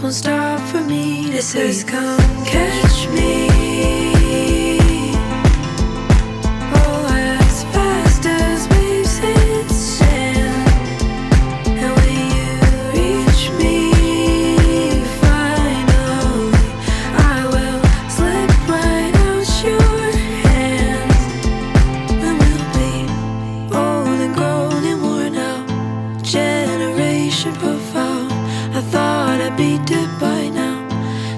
won't stop for me to say, come catch me. Oh, as fast as waves hit sand. And when you reach me, finally, I will slip right out your hands. And we'll be old and grown and worn out, generation profound. I thought I'd be dead by now.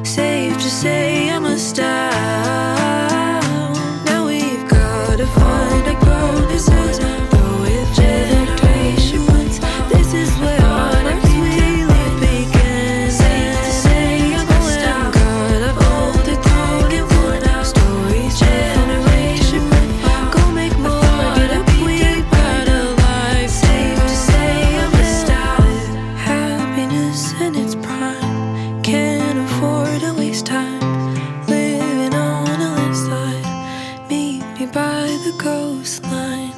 Safe to say I must die. Now we've gotta find a bonus though with generation points. This is where our lives really begin. Safe to say I must die. God, I've old and thrown and worn out. Stories generation profound. Go make more that we've got a life. Safe to say I must die. Happiness in its prime. Can't afford to waste time living on a landslide. Meet me by the coastline.